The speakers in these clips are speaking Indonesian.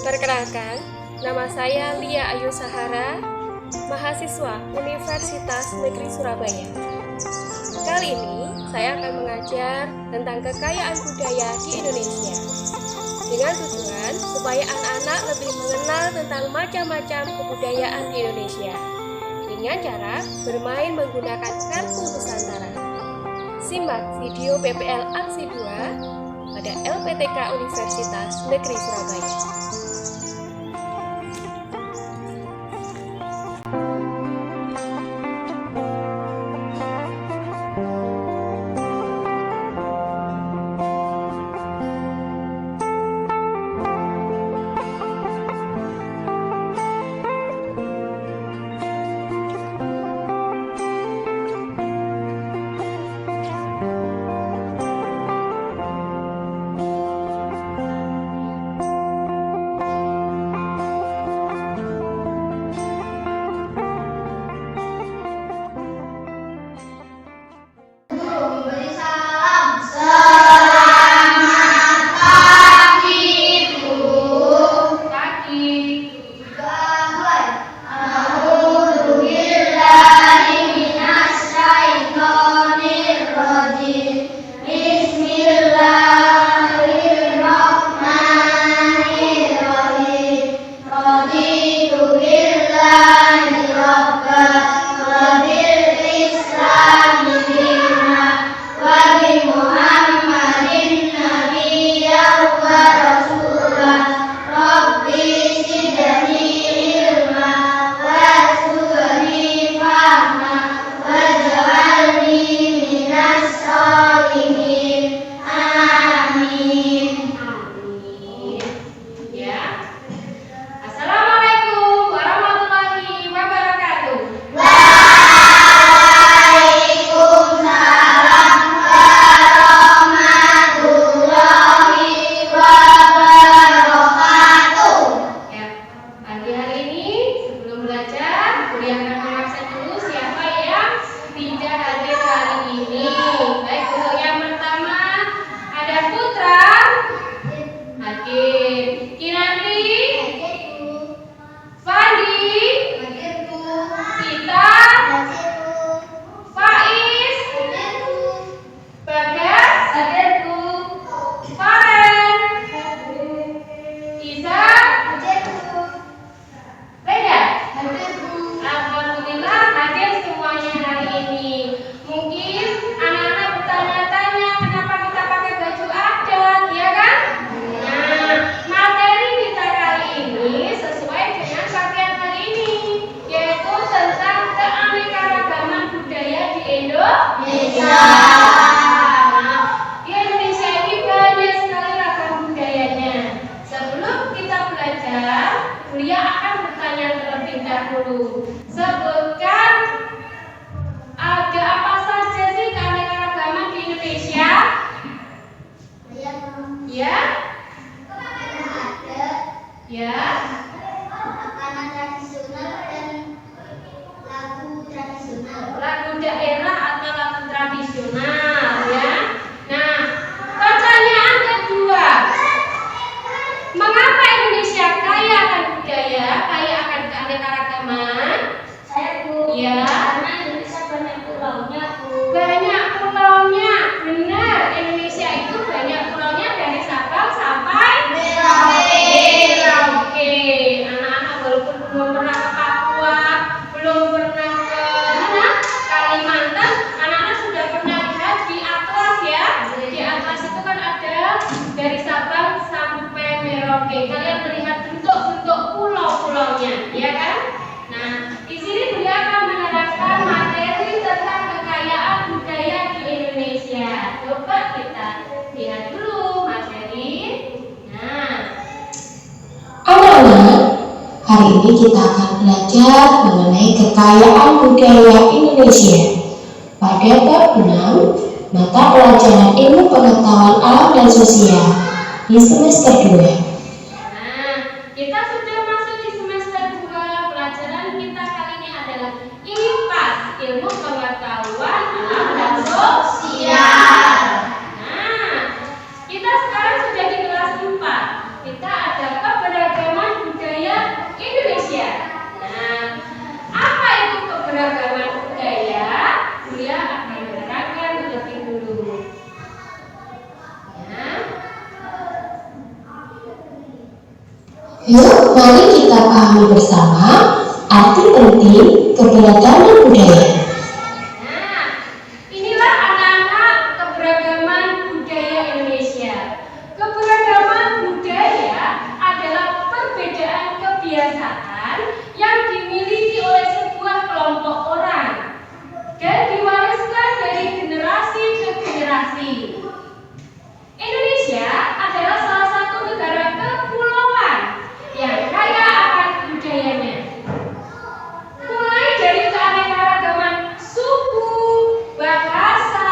Perkenalkan, nama saya Lia Ayu Sahara, mahasiswa Universitas Negeri Surabaya. Kali ini saya akan mengajar tentang kekayaan budaya di Indonesia dengan tujuan supaya anak-anak lebih mengenal tentang macam-macam kebudayaan di Indonesia dengan cara bermain menggunakan kartu Nusantara. Simak video PPL Aksi 2 pada LPTK Universitas Negeri Surabaya. Lia akan bertanya terlebih dahulu. Sebutkan ada apa saja sih keanekaragaman di Indonesia? Ya? Ya? Makanan tradisional dan lagu tradisional. Lagu daerah atau lagu tradisional, ya? Nah, pertanyaan kedua. Mengapa Indonesia kaya akan budaya, kaya akan keanekaragaman? Ya. Karena Indonesia banyak pulaunya, Bu. Banyak pulaunya, benar. Indonesia itu banyak pulaunya dari Sabang sampai Merauke. Anak-anak walaupun belum pernah ke Papua, belum pernah ke mana? Kalimantan, anak-anak sudah pernah lihat di atlas ya. Di atlas itu kan ada dari Sabang sampai Merauke. Kalian melihat bentuk-bentuk pulau-pulaunya, ya kan? Nah, di sini beliau akan menerangkan materi tentang kekayaan budaya di Indonesia. Coba kita lihat dulu materi. Nah, Anak-anak, hari ini kita akan belajar mengenai kekayaan budaya Indonesia. Pada bab 6, mata pelajaran ilmu pengetahuan alam dan sosial di semester 2. kita sudah masuk di semester 2. Pelajaran kita kali ini adalah IPAS, ilmu pengetahuan alam dan sosial. Nah, kita sekarang sudah di kelas 4. Kita ada keberagaman Yuk, mari kita pahami bersama arti penting keberagaman budaya. Nah, inilah anak-anak keberagaman budaya Indonesia. Keberagaman budaya adalah perbedaan kebiasaan yang dimiliki oleh sebuah kelompok orang dan diwariskan dari generasi ke generasi. Indonesia adalah salah satu negara kepulauan yang kaya akan budayanya. Mulai dari keanekaragaman suku, bahasa,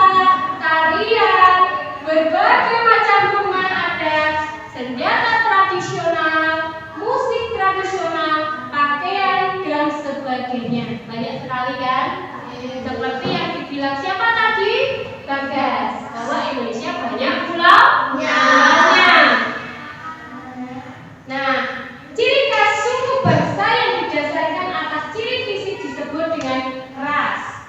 tarian, berbagai macam rumah adat, senjata tradisional, musik tradisional, pakaian, dan sebagainya. Banyak sekali kan? Seperti yang dibilang siapa tadi? Bagas, bahwa Indonesia banyak pulaunya. Nah, ciri khas suku bangsa yang didasarkan atas ciri fisik disebut dengan ras.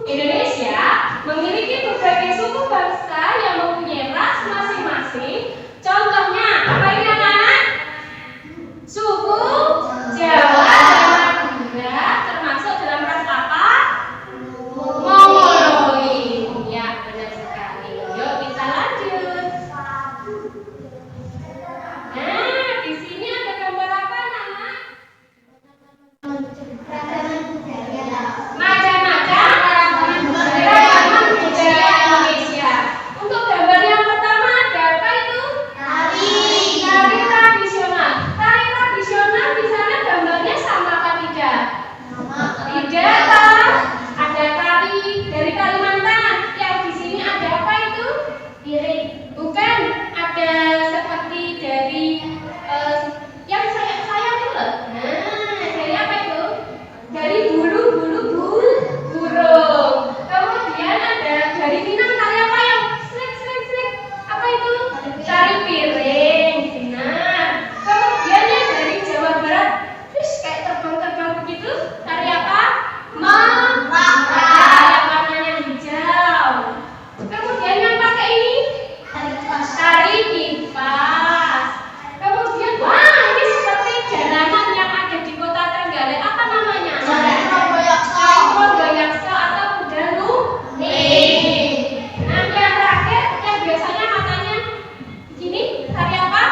Indonesia memiliki berbagai suku bangsa yang mempunyai ras masing-masing. Contohnya, apa ini anak-anak? Suku Jawa dan Madura termasuk dalam ras apa? Mongoloid. Ya, benar sekali. Yuk kita lanjut. Nah, di sini ada gambar apa, anak? Keragaman budaya. Macam-macam keragaman budaya Indonesia. Untuk gambar yang pertama ada apa itu? Tari tradisional. Tari tradisional di sana gambarnya sama apa tidak? Tidak, Pak. Ada tari dari Kalimantan. Yang di sini ada apa itu? Piring. Bukan, ada seperti dari yang sayap-sayap itu loh. Nah, dari apa itu? Dari bulu-bulu burung. Kemudian ada dari Minang tari apa yang slik. Apa itu? Tari piring. Benar. Kemudian yang dari Jawa Barat, terus kayak terbang-terbang begitu, tari apa? Yang warnanya hijau. Kemudian yang pakai ini tari kipas. Kemudian, wah, ini seperti jalanan yang ada di Kota Trenggalek. Apa namanya? Jaipongan Bayakso atau kuda lumping. Nah, yang terakhir yang biasanya matanya begini, tari apa?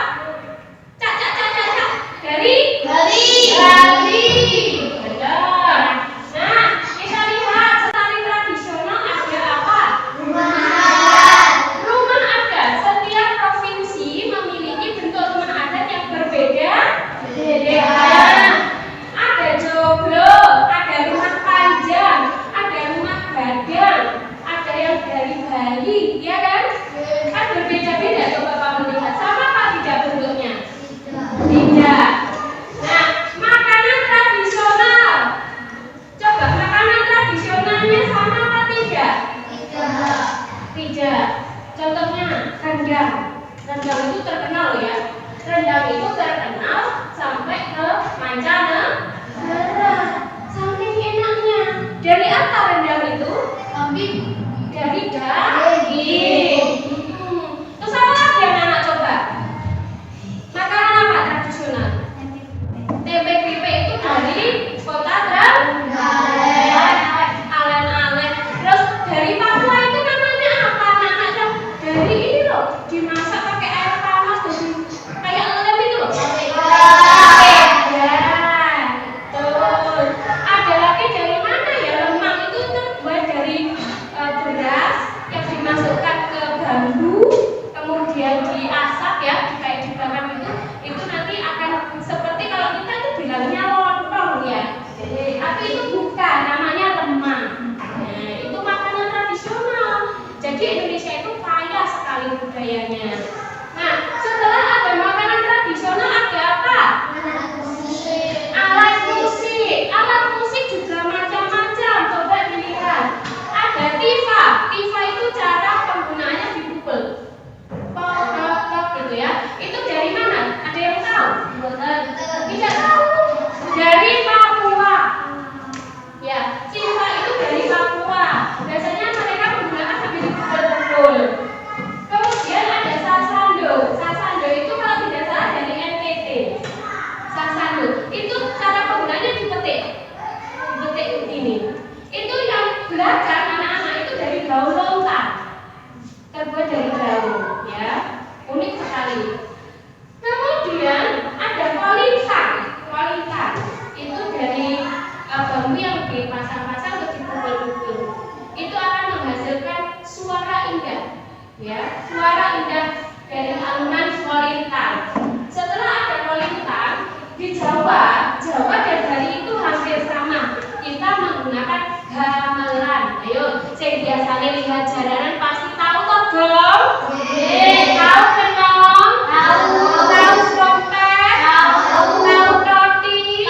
Cak. Dari Bali. Benar. Nah, kita lihat tari tradisional ada apa? Rumah adat. Setiap provinsi memiliki bentuk rumah adat yang berbeda. Ada joglo, ada rumah panjang, ada rumah gadang, ada yang dari Bali, ya kan? Kan berbeda-beda. Coba Bapak melihat, sama apa tidak bentuknya? Tidak. Nah, makanan tradisional. Coba makanan tradisionalnya sama apa tidak? Tidak. Contohnya rendang. Rendang itu terkenal ya. Rendang itu terkenal sampai ke mancanegara. Saking enaknya. Dari apa rendang itu? Dari daging. Terus apa lagi yang anak coba? Makanan apa tradisional? Tempe pipe itu dari Kota Trenggalek. Alen-alen. Terus dari Papua itu namanya apa? Anak-anak dari ini loh, dimasak pakai air panas jadi kayak lem itu loh. Betul. Ada lagi dari mana ya? Lemang itu terbuat dari beras yang dimasukkan ke bambu, kemudian diasap ya, kayak dibakar itu nanti akan seperti kalau kita itu bilangnya lontong ya. Tapi itu bukan, namanya lemang. Nah, itu makanan tradisional. Jadi Indonesia itu kaya sekali budayanya. Nah, setelah ada makanan tradisional ada apa? Alat musik. Alat musik juga macam-macam. Coba dilihat. Ada tifa. Tifa itu cara penggunaannya dipukul. Ya, suara indah dari alunan kolintang. Setelah ada kolintang di Jawa dan Bali itu hampir sama. Kita menggunakan gamelan. Ayo, saya biasanya lihat jalanan pasti tahu toh, Gong? Tahu kan, Gong? Tahu trompet? Tahu roti?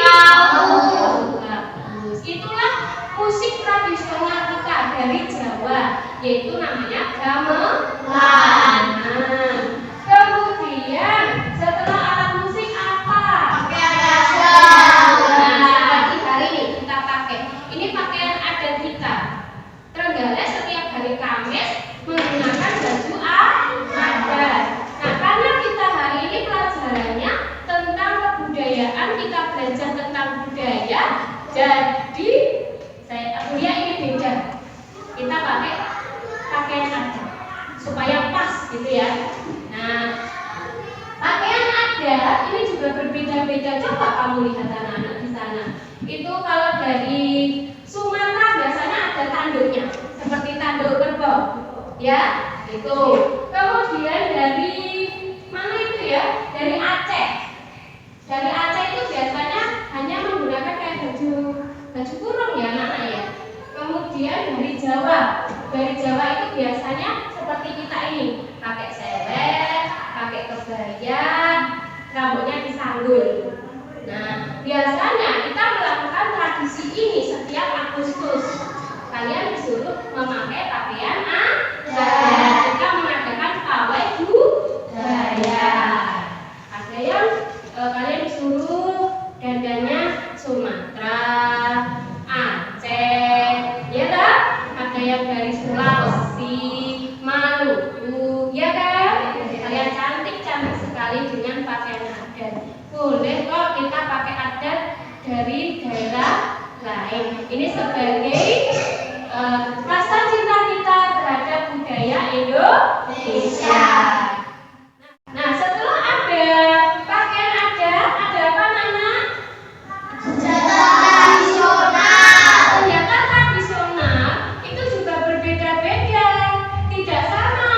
Bagus. Itulah musik tradisional kita dari Jawa, yaitu namanya gamelan. Kemudian setelah alat musik apa? Seperti hari ini kita pakai. Ini pakaian adat kita. Trenggalek setiap hari Kamis menggunakan baju adat. Nah, karena kita hari ini pelajarannya tentang kebudayaan, kita belajar tentang budaya. Jadi kuliah ini beda. Kita pakai pakaian adat supaya pas gitu ya. Nah, pakaian adat ini juga berbeda-beda. Coba kamu lihat anak-anak di sana. Itu kalau dari Sumatera biasanya ada tanduknya, seperti tanduk kerbau, ya. Itu. Kemudian dari mana itu ya? Dari Aceh. Dari Aceh itu biasanya hanya menggunakan kayak baju kurung ya anak-anak ya. Kemudian dari Jawa itu biasanya seperti kita ini, pakai selet, pakai kebaya, rambutnya disanggul. Nah, biasanya kita melakukan tradisi ini setiap Agustus. Kalian disuruh memakai pakaian adat. Kita mengadakan pawai budaya. Ada yang kalian disuruh dandannya Sumatera, Aceh, ya kan? Ada yang dari Sulawesi, Maluku, ya kan? Kalian cantik-cantik sekali dengan pakaian adat. Boleh kok kita pakai adat dari daerah lain. Ini sebagai rasa cinta kita terhadap budaya Indonesia. Nah, setelah ada pakaian adat, ada apa Nana? Senjata tradisional itu juga berbeda-beda, tidak sama.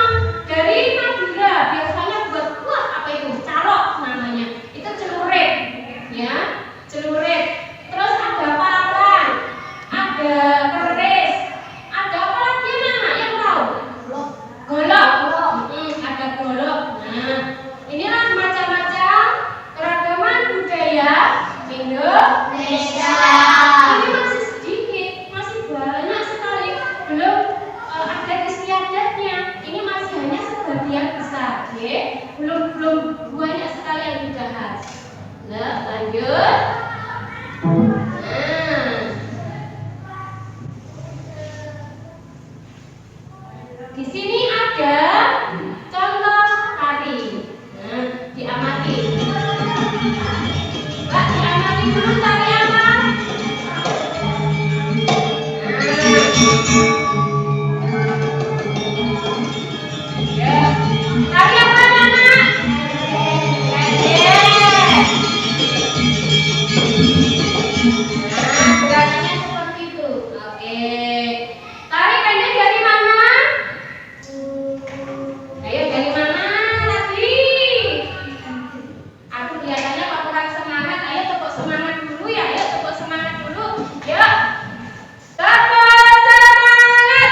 Dari Madura biasanya buat apa itu? Calok namanya. Itu celurit, ya, celurit. Terus ada parang, ada keris, ada apa lagi Nana yang tahu? Golok. Ada golok. Nah, inilah macam-macam keragaman budaya Indonesia. Ini masih sedikit, masih banyak sekali, belum ada istiadatnya. Ini masih hanya sebagian besar, belum banyak sekali yang dibahas. Nah, lanjut. Di sini ada contoh tari. Nah, diamati. Mbak, diamati dulu tari apa? Ya. Tari apa, Nana? Nah, gerakannya seperti itu. Oke. Tari pendek dari mana? Ayo dari mana tadi? Aku kelihatannya kok kurang semangat. Ayo tepuk semangat dulu ya. Ayo tepuk semangat dulu. Yuk. Tepuk semangat.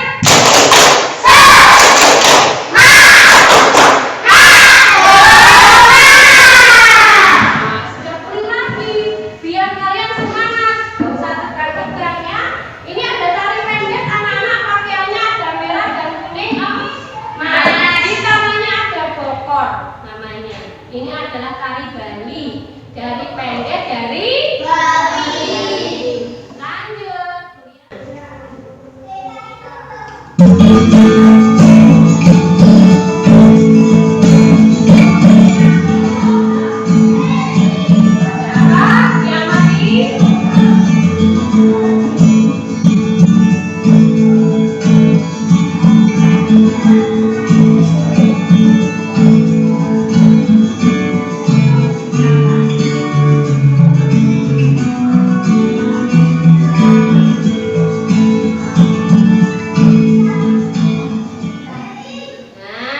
Sudah pulih lagi. Biar kalian semangat. Gak usah tegang-tegang ya. Ini ada tari pendek anak-anak, pakaiannya ada merah dan kuning. Di tangannya ada bokor namanya. Ini adalah tari Bali. Dari pendek dari Bali. Lanjut. Siapa? Diamati. Nah,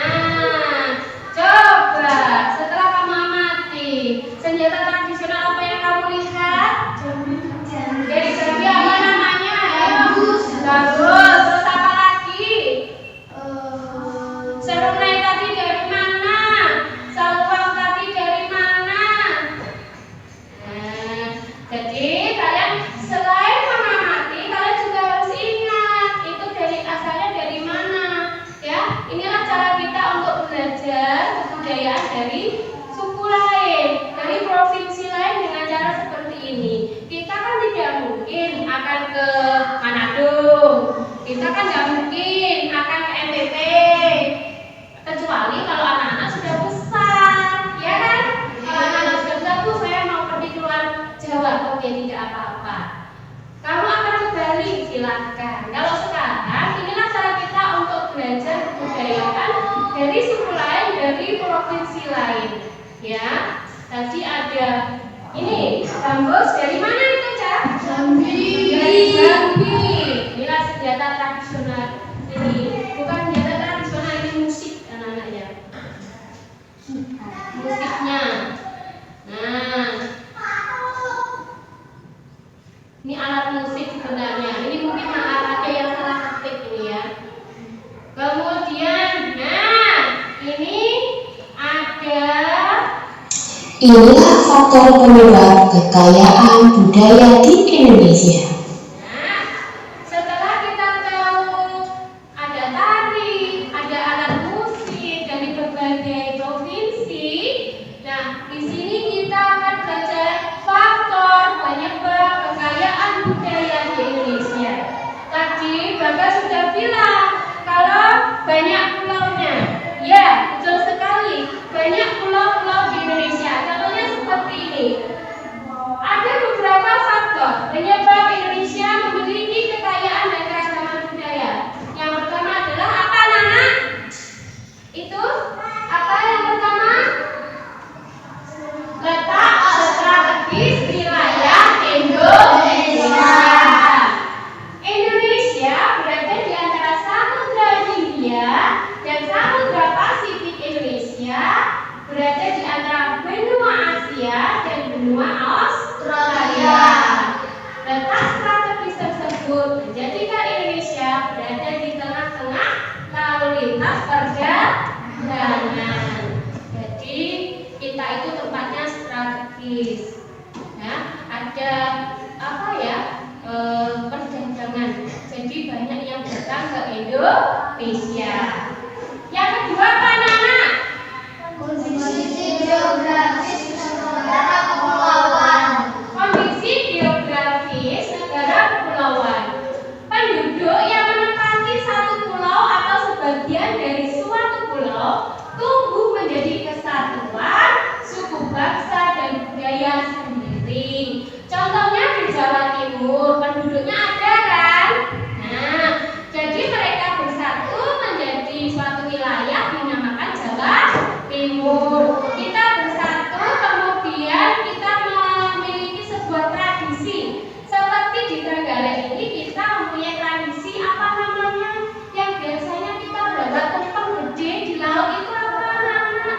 Serunai tadi dari mana? Saluang tadi dari mana? Nah, jadi kalian selain mengamati, kalian juga harus ingat itu dari asalnya dari mana. Ya, inilah cara kita untuk belajar kebudayaan dari suku lain, dari provinsi lain dengan cara seperti ini. Kita kan tidak mungkin akan ke Manado, kita kan tidak mungkin akan ke NTT, kecuali kalau anak-anak sudah besar, ya kan? Kalau anak-anak sudah besar tuh saya mau pergi keluar Jawa, oke tidak apa-apa. Kamu akan ke Bali, silakan. Kalau sekarang inilah cara kita untuk belajar kebudayaan dari suku lain, dari provinsi lain. Ya, tadi ada ini gambus dari mana itu, Cak? Jambi. Dari Jambi. Inilah senjata tradisional. Ini bukan senjata tradisional, ini musik anak-anaknya. Musiknya. Nah, ini alat musik sebenarnya. Ini mungkin ada yang salah ketik ini ya. Kemudian, nah ini ada. Inilah faktor penyebab kekayaan budaya di Indonesia. Nah, setelah kita tahu ada tari, ada alat musik dari berbagai provinsi. Nah, di sini kita akan belajar faktor penyebab kekayaan budaya di Indonesia. Tadi Bapak sudah bilang kalau banyak pulaunya. Ya, betul sekali. Banyak pulau-pulau di Indonesia. Contohnya seperti ini. Ada beberapa faktor penyebab Indonesia memiliki kekayaan dan keragaman budaya. Yang pertama adalah apa, Nana? Itu apa yang pertama? Letak strategis wilayah Indonesia. Indonesia berada di antara Samudra Hindia dan Samudra Pasifik. Indonesia berada di antara benua Asia dan benua Australia. Letak strategis tersebut menjadikan Indonesia berada di tengah-tengah lalu lintas perdagangan. Jadi kita itu tempatnya strategis. Ya, ada apa ya? Perdagangan. Jadi banyak yang datang ke Indonesia. Yang kedua apa, Nana? Kondisi geografis negara kepulauan. Kondisi geografis negara kepulauan. Penduduk yang menempati satu pulau atau sebagian dari suatu pulau tumbuh menjadi kesatuan suku bangsa dan budaya sendiri. Contohnya di Jawa Timur, penduduknya ada kan? Nah, jadi mereka bersatu menjadi suatu wilayah dinamakan Jawa Timur. Kita bersatu, kemudian kita memiliki sebuah tradisi. Seperti di Trenggalek ini kita mempunyai tradisi apa namanya? Yang biasanya kita bawa tumpeng gede di laut itu apa namanya?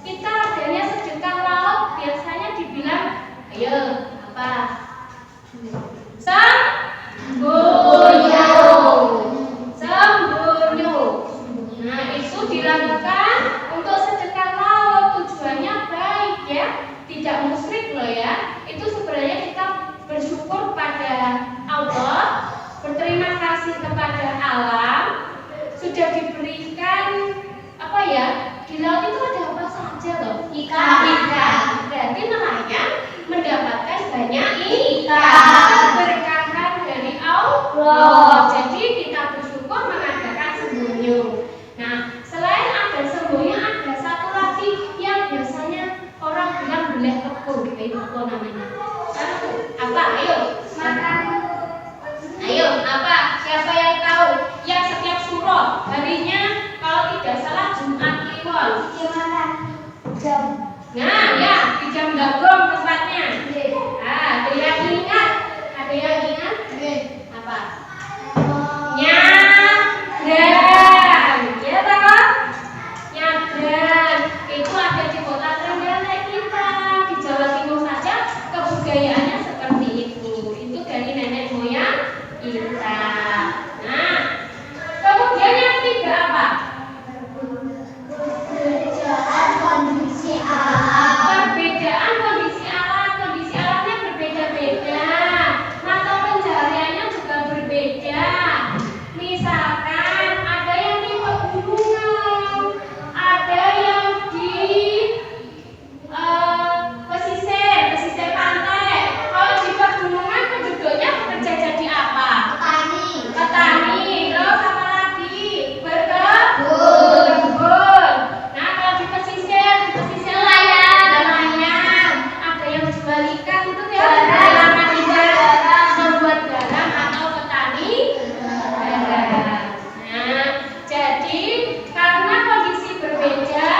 Kita adanya sedekah laut biasanya dibilang, ayo apa? Sembunyi. Nah, itu dilakukan untuk sedekah laut. Tujuannya baik ya, tidak musyrik loh ya. Itu sebenarnya kita bersyukur pada Allah, berterima kasih kepada alam sudah diberikan apa ya? Di laut itu ada apa saja loh? Ikan. Berarti nelayan mendapatkan banyak ikan. Berkahan dari Allah. Jadi kita bersyukur mengadakan sembunyi. Nah, selain ada sembunyi, ada satu lagi yang biasanya orang bilang belah kebo. Itu apa namanya? Apa? Ayo. Ayo, apa? Siapa yang tahu? Yang setiap suro harinya kalau tidak salah Jumat Kliwon. Nah, ya, di jam gabung tempatnya. Ada yang ingat? Ada yang ingat? Apa? Nyadran. Ya toh? Nyadran. Itu ada di kota Trenggalek kita. Di Jawa Timur saja kebudayaannya seperti itu. Itu dari nenek moyang kita. Nah, kemudian yang ketiga apa? karena kondisi berbeda,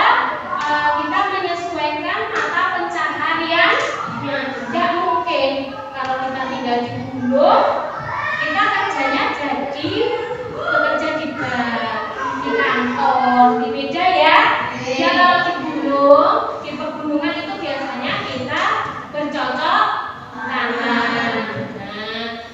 kita menyesuaikan mata pencahariannya. Tidak mungkin kalau kita tinggal di gunung, kita kerjanya jadi bekerja di bank, di kantor, di beda ya. Ya kalau di gunung, di pegunungan itu biasanya kita bercocok tanam,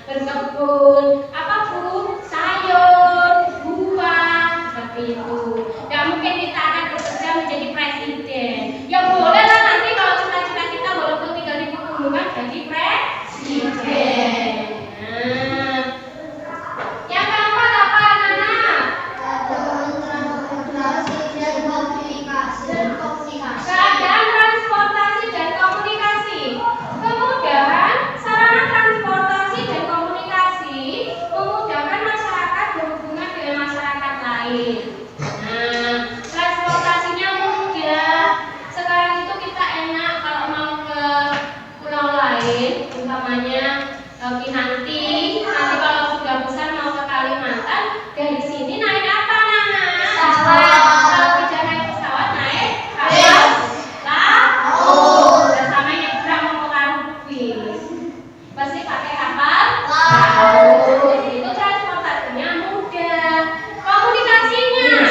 berkebun, apa Bu? Sayur, buah, seperti itu. Tidak mungkin kita akan bekerja menjadi presiden. Ya boleh lah nanti kalau cita-cita kita walaupun tinggal di pegunungan jadi presiden. Yang keempat apa anak-anak? Keadaan transportasi dan komunikasi. Kemudahan sarana transportasi dan komunikasi memudahkan masyarakat berhubungan dengan masyarakat lain. Transportasinya mudah. Sekarang itu kita enak kalau mau ke pulau lain, umpamanya Kinanti. Nanti kalau sudah besar mau ke Kalimantan, dari sini naik apa anak-anak? Pesawat. Kalau tidak naik pesawat, naik kapal laut. Bersama yang kurang mempengaruhi bis. Pasti pakai kapal laut. Itu transportasinya mudah. Komunikasinya,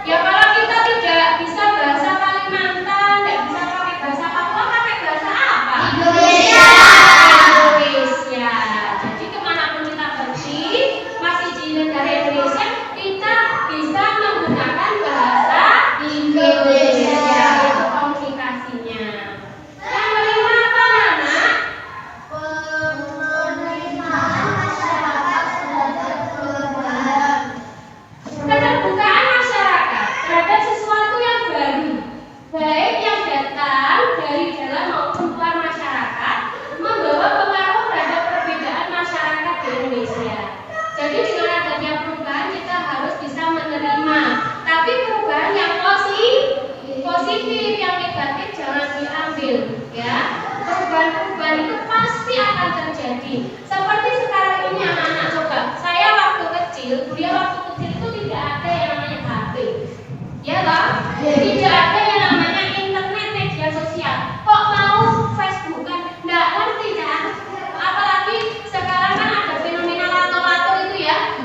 ya kalau kita tidak bisa bahasa Kalimantan, tidak bisa pakai bahasa Papua, pakai bahasa apa? Indonesia. Indonesia. Jadi kemanapun kita pergi, masih di negara Indonesia, kita bisa menggunakan bahasa Indonesia. Itu komunikasinya. Yang kelima apa anak? Penerimaan masyarakat terhadap perubahan. Keterbukaan masyarakat terhadap sesuatu yang baru, baik yang datang dari dalam maupun luar masyarakat, membawa pengaruh terhadap perbedaan masyarakat di Indonesia. Jadi dengan adanya perubahan kita harus bisa menerima, tapi perubahan yang positif, yang negatif jangan diambil, ya. Perubahan-perubahan itu pasti akan terjadi. Seperti sekarang ini anak-anak coba, saya waktu kecil, kuliah waktu kecil itu tidak ada yang namanya HP, ya lah, tidak ada yang namanya internet, media sosial. Kok mau Facebook kan? Nggak ngerti kan? Apalagi sekarang kan ada fenomena lato-lato itu ya,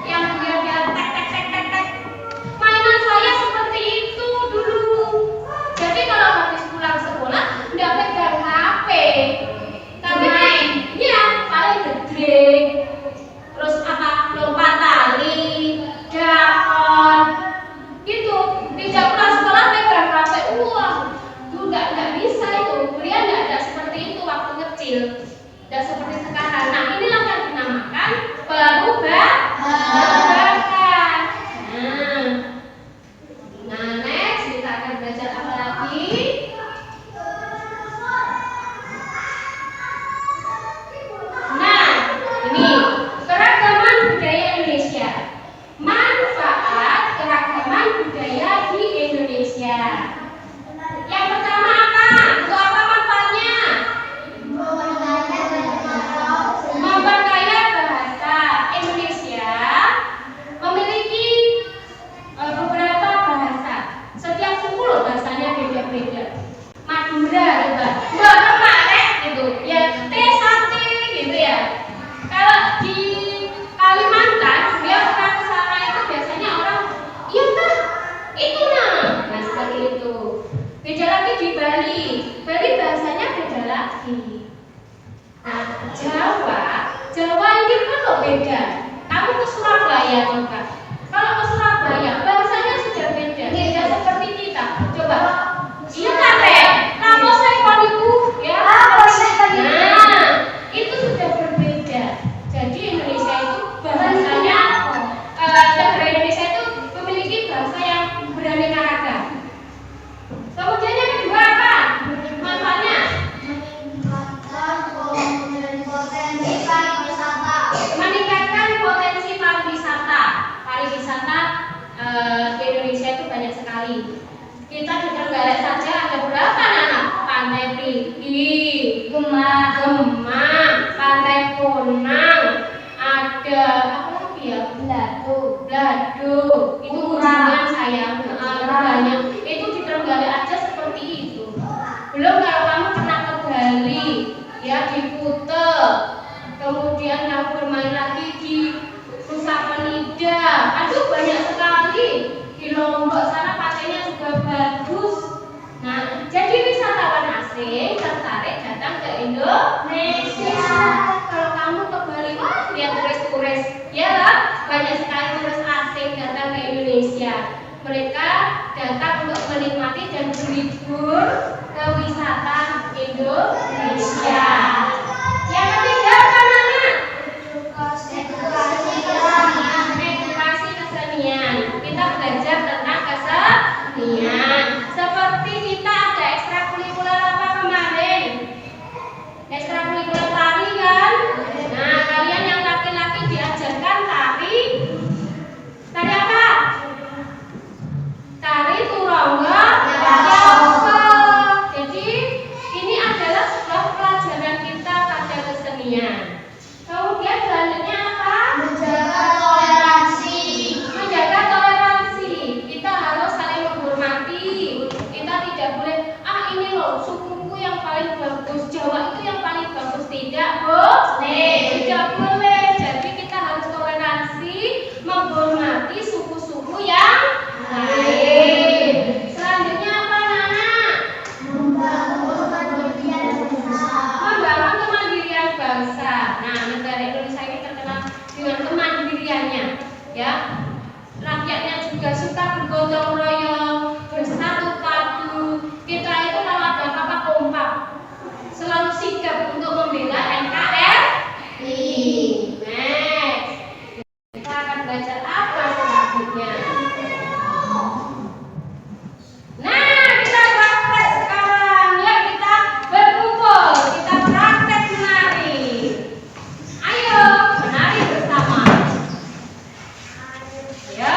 yang dia tek. Mainan saya seperti itu dulu. Jadi kalau habis pulang sekolah nggak pegang HP, tapi mainnya paling gede. Terus apa? Lompat tali, dakon, gitu. Tidak pulang sekolah pegang HP. Wah, itu nggak bisa itu. Kuliah nggak ada seperti itu waktu kecil. Nggak seperti sekarang. Nah inilah yang dinamakan perubahan. Nah, next kita akan belajar apa lagi? Nah, ini keragaman budaya Indonesia. Manfaat keragaman budaya di Indonesia. Yang pertama apa? Untuk apa manfaatnya? Memperkaya bahasa Indonesia. Memiliki beberapa bahasa. Setiap suku loh bahasanya beda-beda. Madura gitu, Mbak kemarin gitu, ya T1 gitu ya. Kalau di Kalimantan, dia pernah ke sana itu biasanya orang, iya kan, itu nah seperti itu. Beda lagi di Bali, Bali bahasanya beda lagi. Nah, Jawa ini kan loh beda. Kamu ke Surabaya coba. Kalau ke Surabaya bahasanya sudah beda seperti kita. Coba. Iya kan, Rek? Laposai itu ya. Nah, itu sudah berbeda. Jadi Indonesia itu bahasanya negara Indonesia itu memiliki bahasa yang beraneka ragam. Kemudian yang kedua apa? Manfaatnya meningkatkan potensi pariwisata. Pariwisata di Indonesia itu banyak sekali. Kita di Trenggalek saja ada berapa anak? Pantai Prigi, Gemah, Pantai Ponang, ada apa lagi ya? Blado, Aduh, itu ujian sayang. Banyak. Itu di Trenggalek aja seperti itu. Belum kalau kamu pernah ke Bali, ya di Kute, kemudian kamu bermain lagi di Nusa Penida. Aduh, banyak sekali. Di Lombok sana pantainya juga bagus. Nah, jadi wisatawan asing tertarik datang ke Indonesia. Kalau kamu ke Bali, wah lihat turis-turis, ya lah, banyak sekali turis asing datang ke Indonesia. Mereka datang untuk menikmati dan berlibur ke wisata Indonesia. Yang ketiga apa anak? Edukasi kesenian. Kita belajar tentang kesenian. Seperti kita ada ekstrakurikuler apa kemarin? Ekstrakurikuler tari kan? Nah, kalian yang laki-laki diajarkan tari. Tari apa? Tari turangga yoga. Jadi ini adalah sebuah pelajaran kita pada kesenian. Kemudian selanjutnya apa? Menjaga toleransi. Menjaga toleransi. Kita harus saling menghormati. Kita tidak boleh ini loh sukuku yang paling bagus, Jawa itu yang paling bagus. Tidak boleh. Tidak boleh. Jadi kita harus toleransi, menghormati suku-suku yang lain. Selanjutnya apa anak? Membangun kemandirian bangsa. Membangun kemandirian bangsa. Nah, negara Indonesia ini terkenal dengan kemandiriannya, ya. Rakyatnya juga suka bergotong royong, bersatu padu. Kita itu kalau ada apa-apa kompak, selalu sigap untuk membela NKRI. Next, kita akan belajar apa selanjutnya? Nah, kita praktek sekarang. Ya, kita berkumpul, kita praktek menari. Ayo, menari bersama. Ya.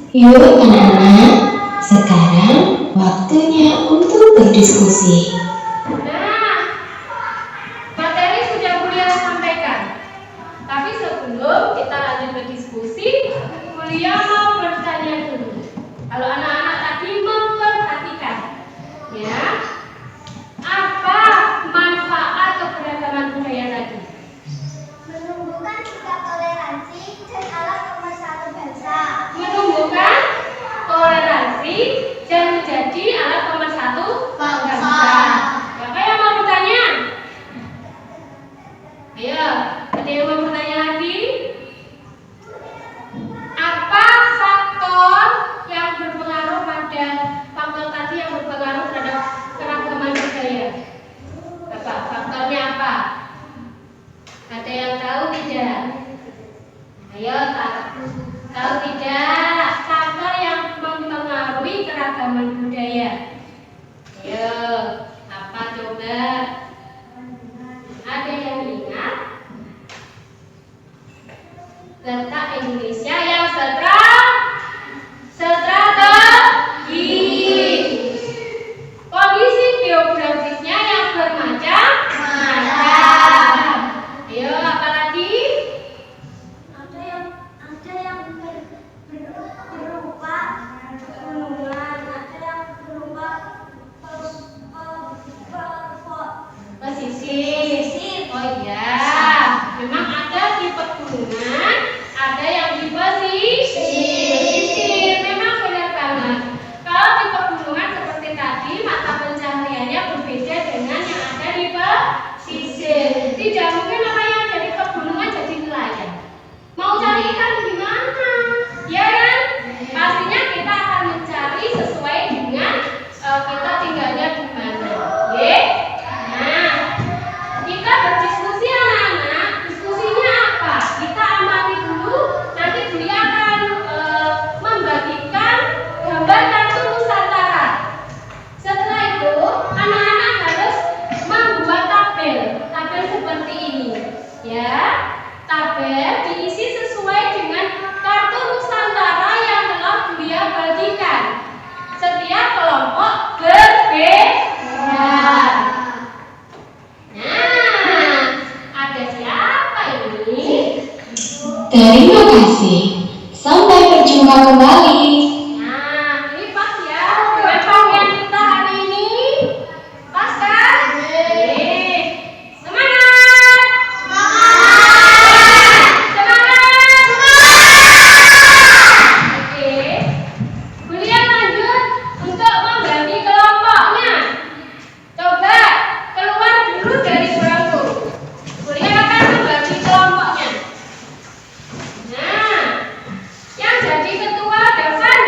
Yuk anak-anak, sekarang waktunya untuk berdiskusi. Nah, materi sudah Bulia sampaikan. Tapi sebelum kita lanjut berdiskusi, Bulia mau bertanya dulu. Kalau anak-anak tadi memperhatikan, ya, apa manfaat keberagaman budaya tadi? Menumbuhkan sikap toleransi dan alat pemersatu bangsa. Menumbuhkan toleransi dan menjadi alat pemersatu bangsa. Siapa yang mau bertanya? Ayo, ada yang mau bertanya lagi? Apa faktor yang berpengaruh pada faktor tadi yang berpengaruh terhadap keragaman budaya? Apa? Faktornya apa? Ada yang tahu tidak? Ayo, tahu tidak? Faktor yang mempengaruhi keragaman budaya. Ayo, apa coba? Ada yang ingat? Letak Indonesia yang strategis. Kondisi geografisnya yang bermacam-macam. Ayo, apa lagi? Ada yang berupa gunungan, ada yang berupa Pesisir. Oh iya, memang ada tipe gunungan, ada yang di pesisir. Memang benar banget. Kalau tipe gunungan seperti tadi, mata pencahariannya berbeda dengan yang ada di pesisir. Tidak mungkin orang yang ada di pegunungan jadi nelayan. Mau cari ikan gimana? Ya kan? Pastinya kita akan mencari sesuai dengan kita tinggalnya di mana. Oke? Nah, kita berdiskusi anak-anak. Diskusinya apa? Kita amati dulu. Nanti Bulia akan membagikan gambar kartu Nusantara. Setelah itu, anak-anak harus membuat tabel seperti ini. Ya, tabel diisi sesuai dengan kartu Nusantara yang telah Bulia bagikan. Setiap kelompok berbeda. Nah, ada siapa ini? Terima kasih. Sampai berjumpa kembali. Nah, ini pas ya. Buat pakaian kita hari ini. Pas kan? Oke. Semangat! Oke. Bulia lanjut untuk membagi kelompoknya. Coba keluar dulu dari belakang. Bulia akan membagi kelompoknya. Nah, yang jadi ketua Davan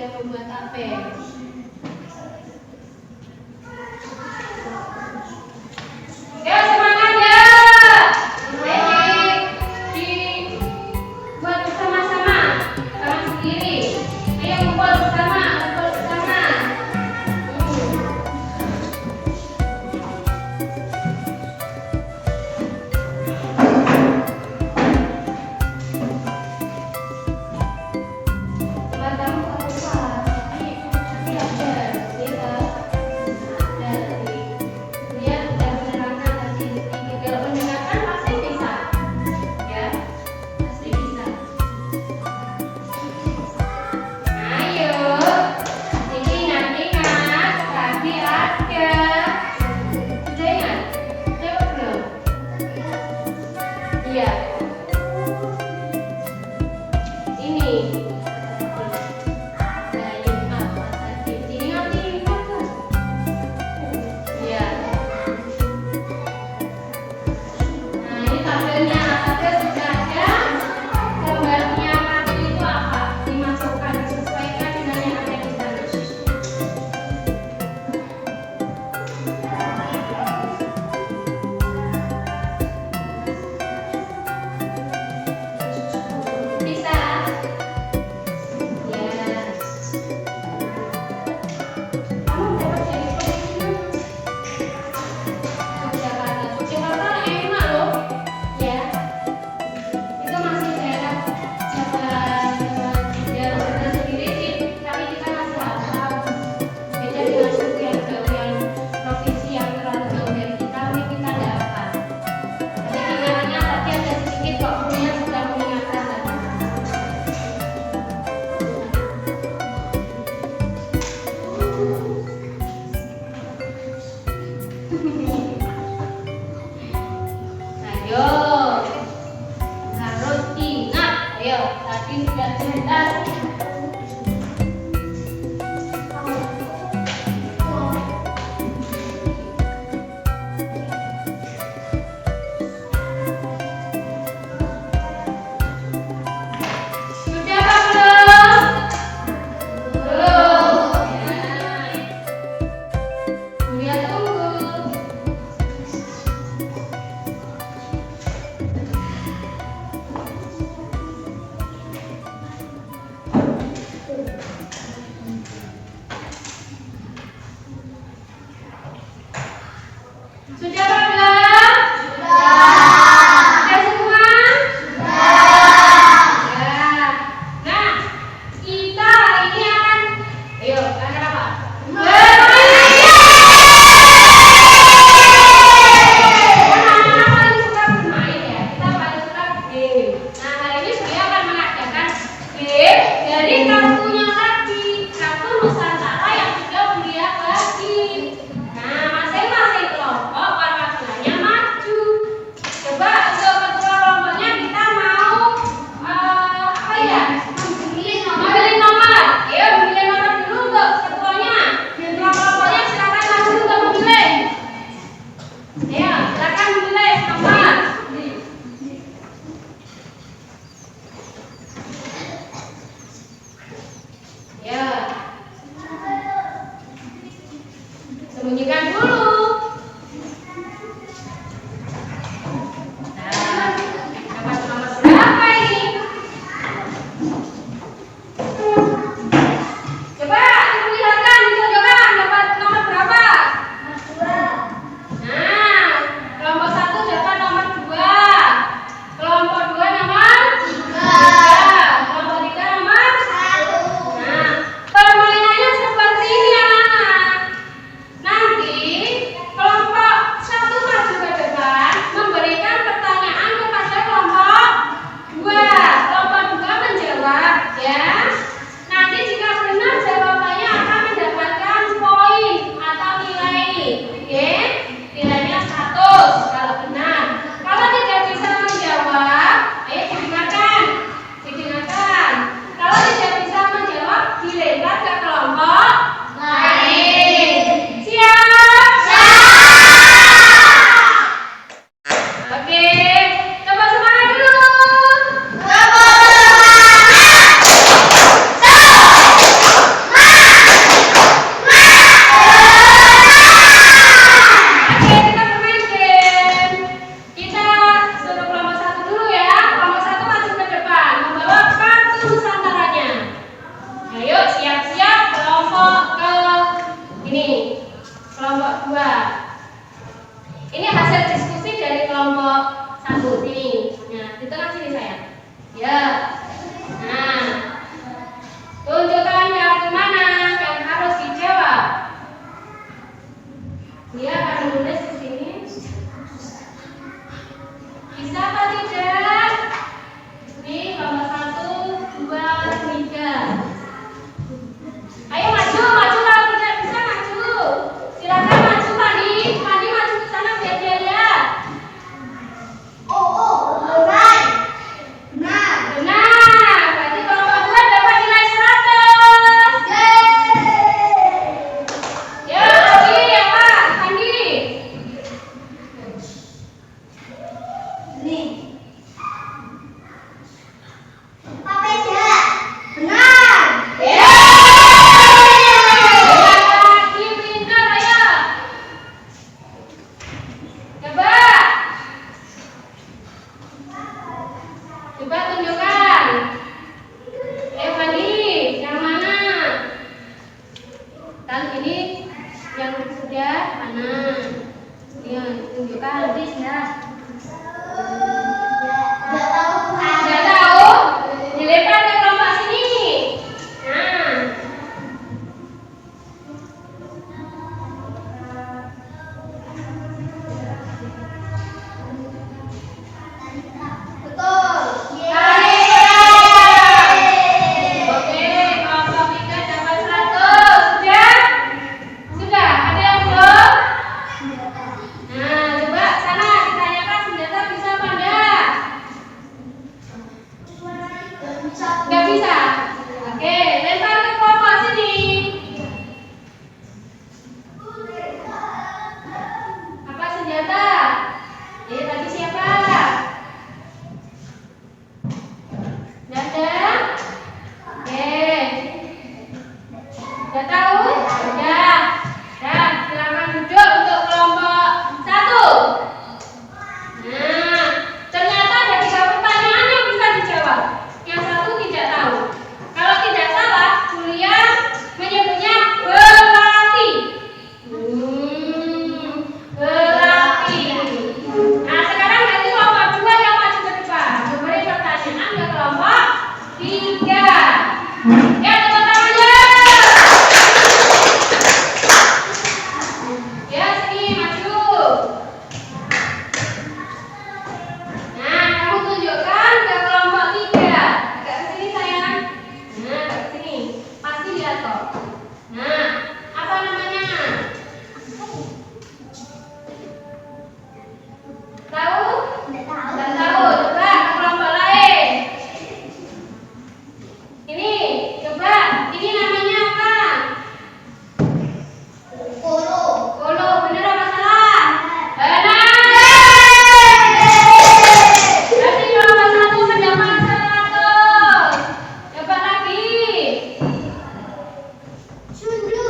sudah membuat apel. Ya, semangat ya. Dibuat bersama-sama, jangan sendiri. Ayo kumpul bersama, kumpul bersama. bisa? Oke, lempar ke kelompok sini. Apa senjata? Tadi siapa? Nada? Oke. Sudah tahu? Sudah. Nah, silakan duduk untuk kelompok 1. Nah, ternyata ada 3 pertanyaan yang bisa dijawab. Yang satu tidak tahu. Kalau tidak salah, Julia menyebutnya belati. Belati. Nah, sekarang nanti kelompok 2 yang maju ke depan. Memberi pertanyaan ke kelompok 3. Ya, tepuk tangannya. Ya, sini maju. Nah, kamu tunjukkan ke kelompok 3. Agak ke sini sayang. Nah, agak ke sini. Pasti lihat kok. Nah, apa namanya? Tahu? Tidak tahu. Tidak tahu. Coba ke kelompok lain. Ini, coba. Ini namanya apa? Polo. Kolo, benar apa salah? Benar. Berarti kelompok 1 mendapat 100. Coba lagi. Sundu.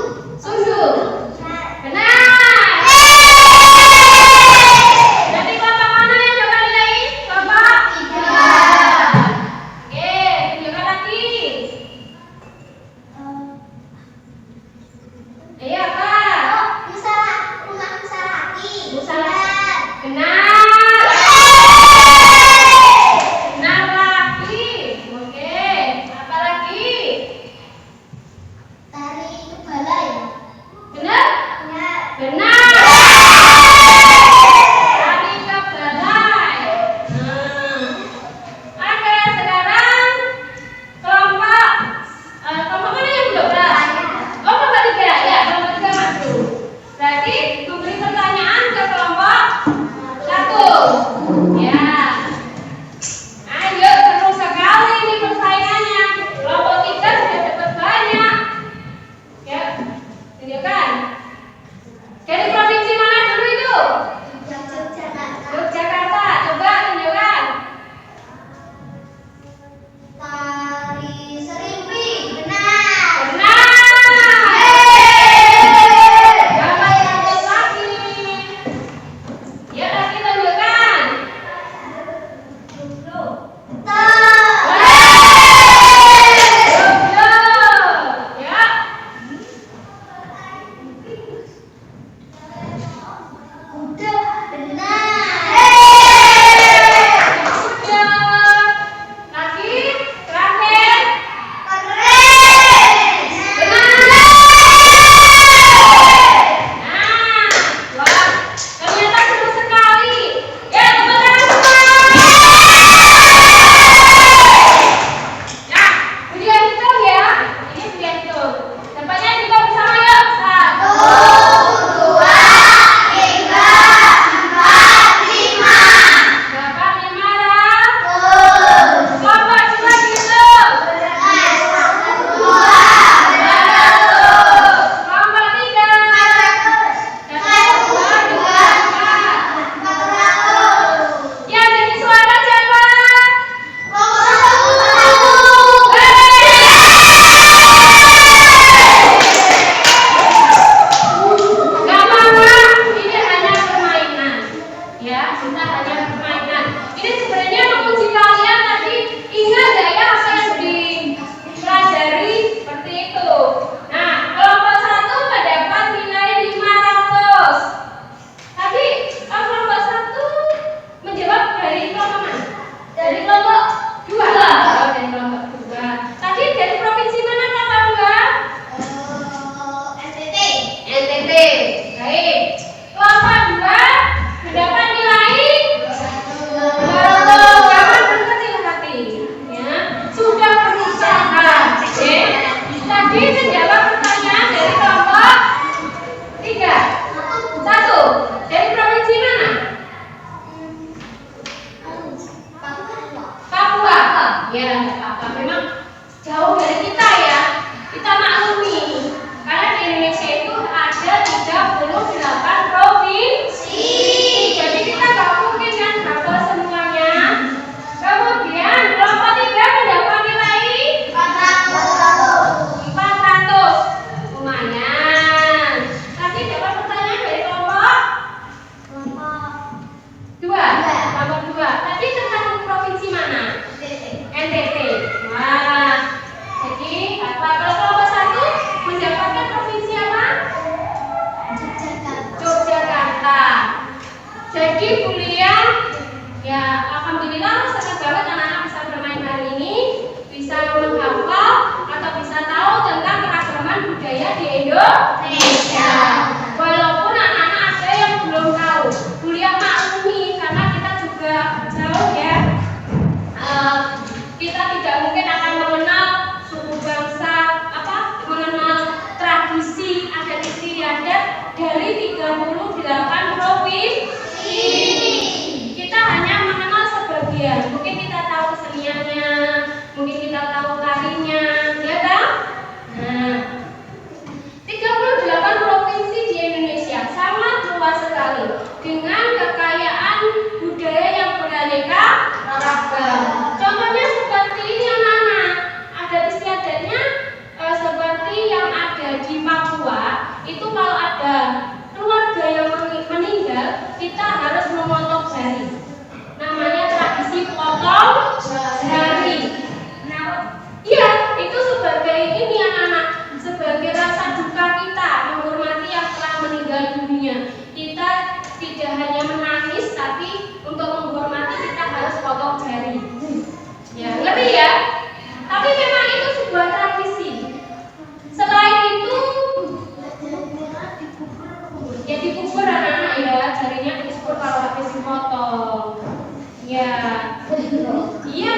Indonesia. Walaupun anak-anak ada yang belum tahu, kuliah maklumi karena kita juga jauh ya. Kita tidak mungkin akan mengenal suku bangsa, mengenal tradisi adat istiadat dari 38 provinsi. Kita hanya mengenal sebagian. Mungkin kita tahu keseniannya, mungkin kita tahu tarinya, ya kan? Nah, 38 provinsi di Indonesia sangat luas sekali dengan kekayaan budaya yang beraneka ragam. Contohnya seperti ini anak-anak, adat istiadatnya seperti yang ada di Papua. Itu kalau ada keluarga yang meninggal, kita harus memotong jari. Namanya tradisi potong jari. Nah, iya, itu sebagai ini anak-anak, sebagai rasa duka kita menghormati yang telah meninggal dunia. Kita tidak hanya menangis, tapi untuk menghormati kita harus potong jari. Ya, ngerti ya? Tapi memang itu sebuah tradisi. Selain itu, ya dikubur anak-anak ya, jarinya dikubur kalau habis dipotong. Ya, iya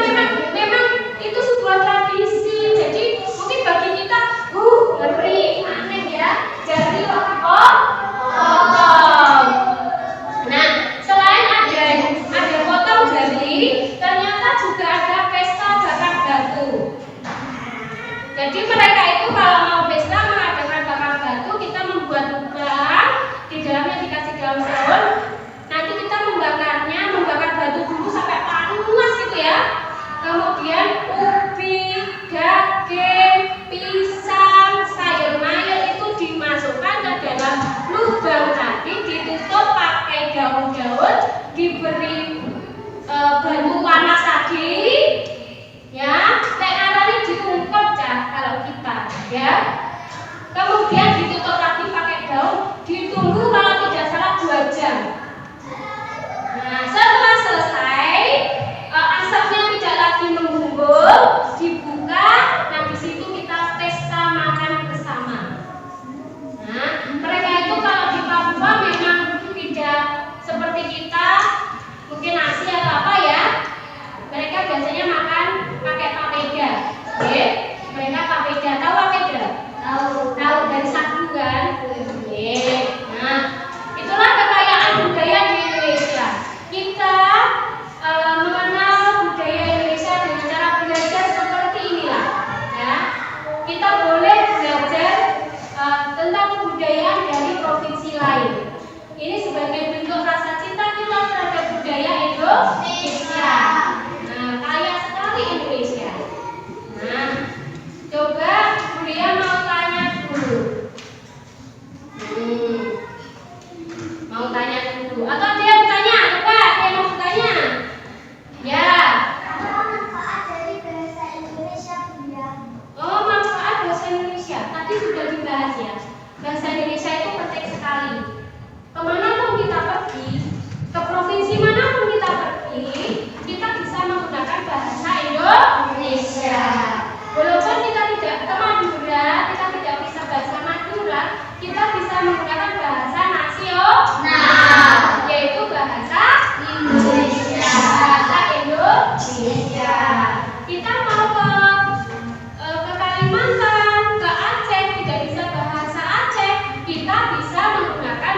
memang itu sebuah tradisi. Jadi mungkin bagi kita, ngeri, aneh ya, jari potong. Nah, selain ada potong jari, ternyata juga ada pesta bakar batu. Jadi mereka itu kalau mau pesta mengadakan bakar batu, kita membuat lubang, di dalamnya dikasih daun daun. Nanti kita membakar batu dulu sampai panas gitu ya. Kemudian ubi, daging, pisang, sayur mayur itu dimasukkan ke dalam lubang tadi, ditutup pakai daun-daun, diberi batu panas tadi, ya. Arahnya diungkep kalau kita, ya. Kemudian ditutup lagi pakai daun, ditunggu kalau tidak salah 2 jam. Nah, setelah selesai, asapnya tidak lagi menggumpul, dibuka. Nah, di situ kita pesta makan bersama. Nah, mereka itu kalau di Papua memang tidak seperti kita, mungkin nasi atau apa ya. Mereka biasanya makan pakai papeda. Oke? Mereka papeda, tahu papeda? Tahu dari sagu kan? Oke. Nah, itulah kekayaan budaya di Indonesia. Kita mengenal budaya Indonesia dengan cara belajar seperti inilah, ya. Kita boleh belajar tentang kebudayaan dari provinsi lain. Ini sebagai bentuk rasa cinta kita terhadap budaya Indonesia. Nah, kaya sekali Indonesia. Nah, coba Bulia mau tanya dulu. Mau tanya dulu. Atau dia bertanya? Coba dia mau bertanya. Ya. Apa manfaat dari bahasa Indonesia, Bunda? Oh, manfaat bahasa Indonesia. Tadi sudah dibahas ya. Bahasa Indonesia itu penting sekali. Kemanapun kita pergi, ke provinsi manapun kita pergi, kita bisa menggunakan bahasa Indonesia. Walaupun kita tidak ke Madura, kita tidak bisa bahasa Madura, kita bisa menggunakan bahasa nasional, yaitu bahasa Indonesia. Bahasa Indonesia. Kita mau ke Kalimantan, ke Aceh, tidak bisa bahasa Aceh, kita bisa menggunakan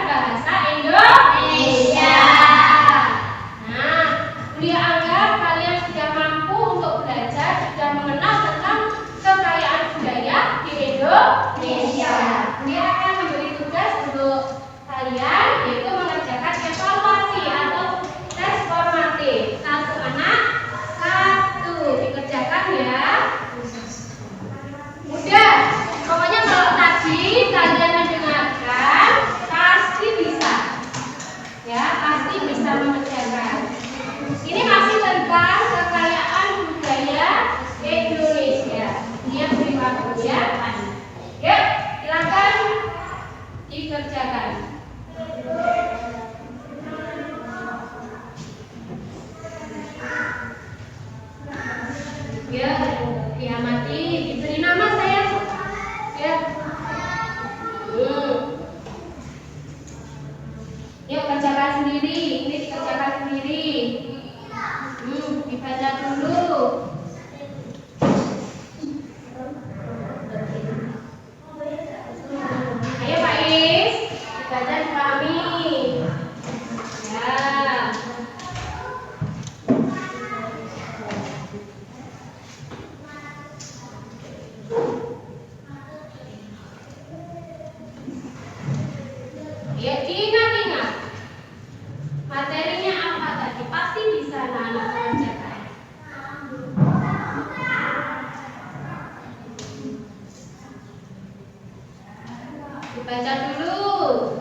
Baca dulu.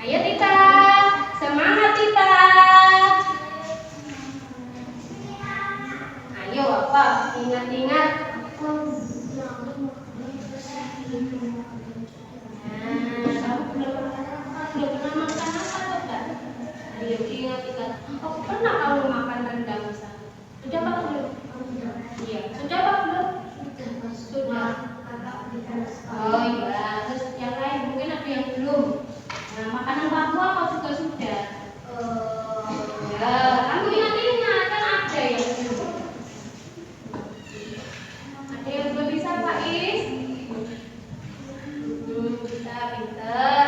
Ayo Tita, semangat Tita. Ayo apa? Ingat-ingat. Kamu belum pernah makan apa enggak? Ayo ingat-ingat. Oh, pernah kamu makan rendang misalnya? Sudah Pak belum? Iya, sudah Pak belum? Sudah. Oh iya, terus yang lain mungkin ada yang belum. Nah, makanan Papua apa juga sudah? Ya, kamu ingat-ingat kan ada yang belum. Ada yang belum bisa Pak Is? Bisa, pinter.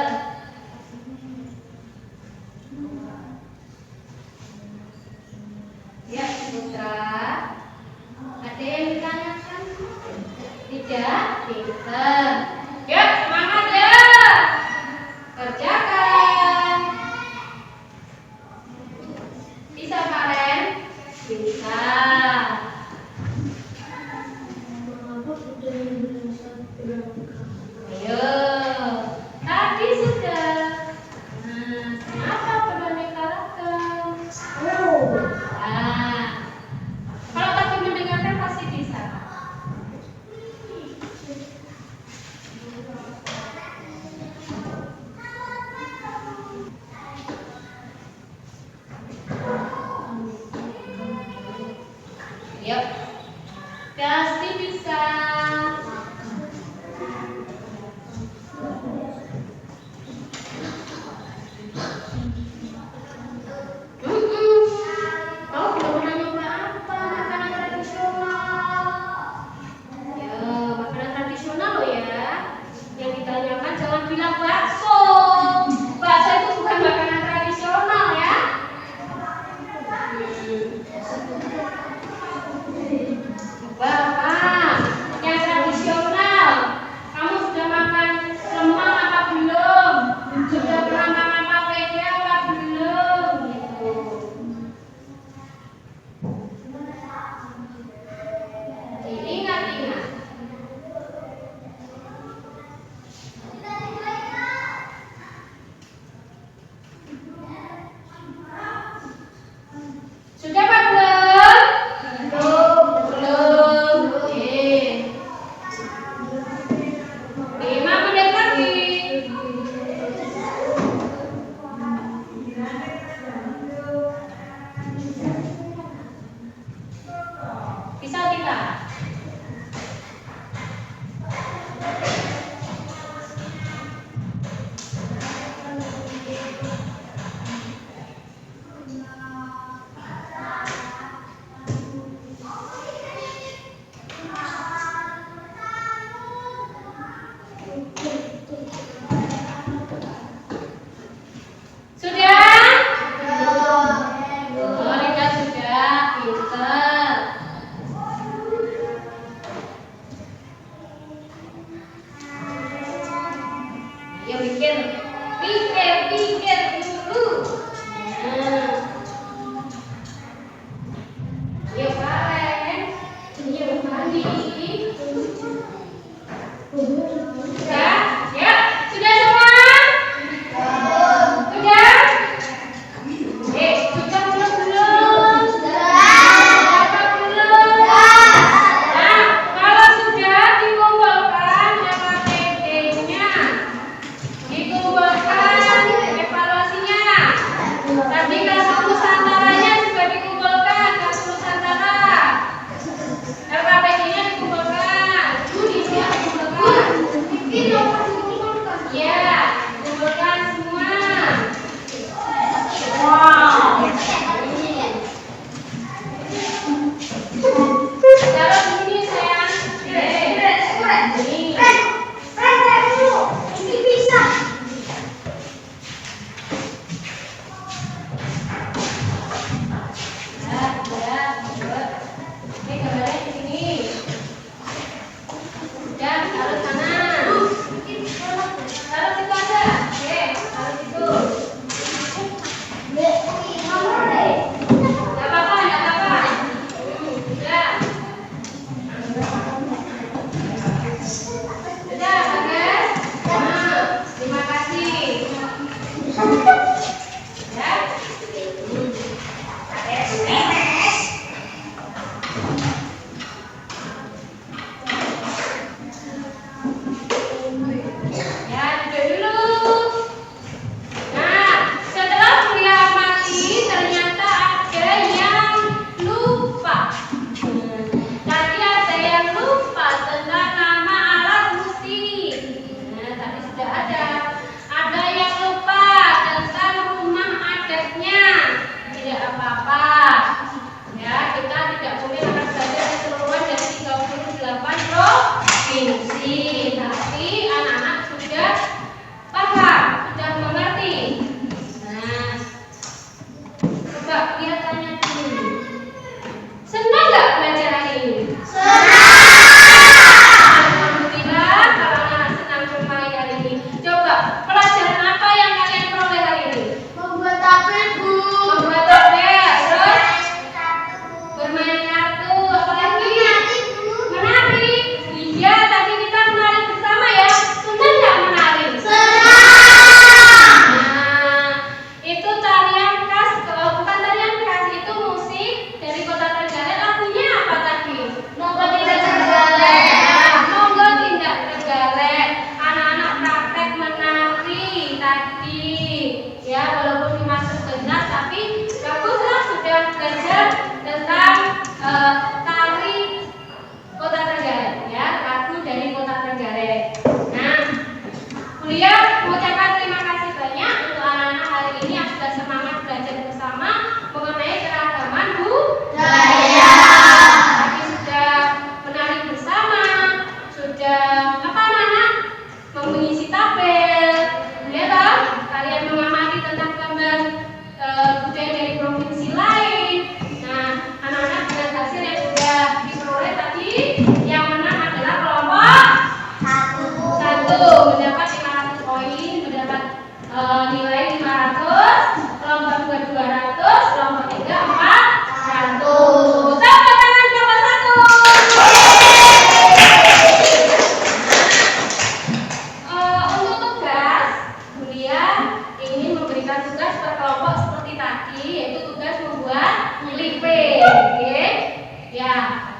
Ya, Putra. Ada yang ditanyakan? Tidak, pinter. Ya, semangat ya. Kerjakan. Bisa Karen? Bisa. Ayo. Tadi sudah. Nah, kenapa beraneka ragam? Nah, kalau tadi mendengarkan pasti bisa. Yuk, pasti bisa. Kau belum pernah nyoba apa makanan tradisional? Ya, makanan tradisional loh ya. Yang ditanyakan jangan bilang bakso. Bakso itu bukan makanan tradisional ya. Coba apa? Yang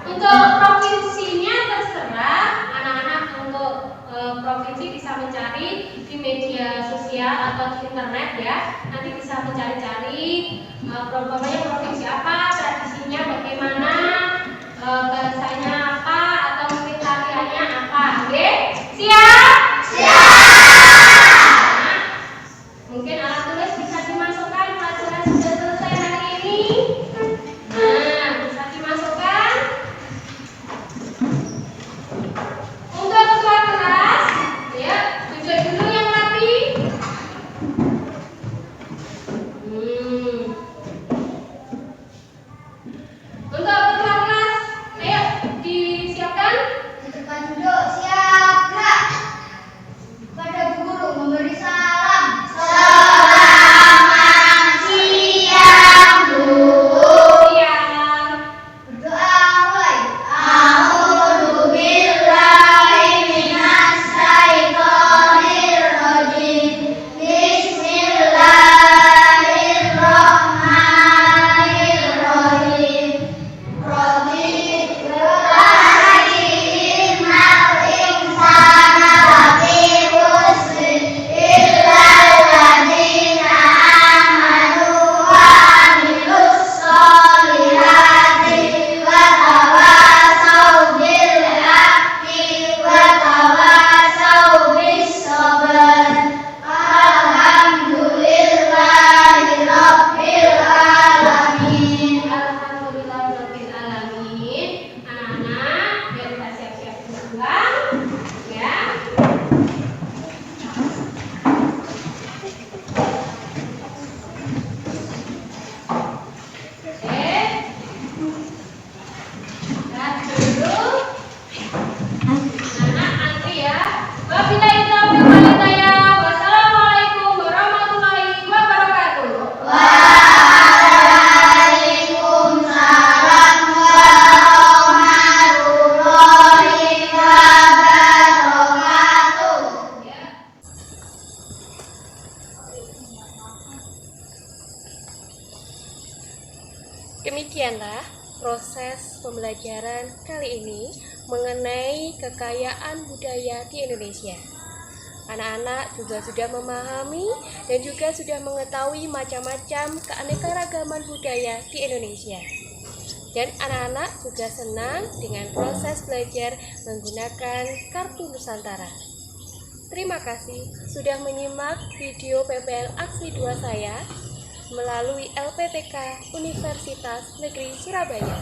Untuk provinsinya terserah anak-anak. Untuk provinsi bisa mencari di media sosial atau di internet ya. Nanti bisa mencari-cari pokoknya provinsi apa, tradisinya bagaimana, bahasanya apa, atau mungkin tariannya apa. Oke? Siap? Nah, mungkin alat tulis bisa dimasukkan. Pelajaran sudah selesai hari ini. Nah, bisa dimasukkan. Untuk keluar kelas, ya, duduk dulu yang rapi. Untuk keluar kelas, ayo disiapkan. Di depan duduk, siap, gerak. Pada guru memberi salam. Selamat siang, Bu. Siap. Berdoa mulai. A'udzu billahi minas syaitonir rajim. Bismillahirrahmanirrahim. Alhamdulillahirabbil alamin. Anak-anak, biar kita siap-siap pulang ya. Oke. Nah, dulu. Anak antri ya. Wabillahi taufiq wal hidayah. Wassalamualaikum warahmatullahi wabarakatuh. Waalaikumsalam warahmatullahi wabarakatuh. Demikianlah proses pembelajaran kali ini mengenai kekayaan budaya di Indonesia. Anak-anak juga sudah memahami dan juga sudah mengetahui macam-macam keanekaragaman budaya di Indonesia. Dan anak-anak juga senang dengan proses belajar menggunakan kartu Nusantara. Terima kasih sudah menyimak video PPL Aksi 2 saya melalui LPTK Universitas Negeri Surabaya.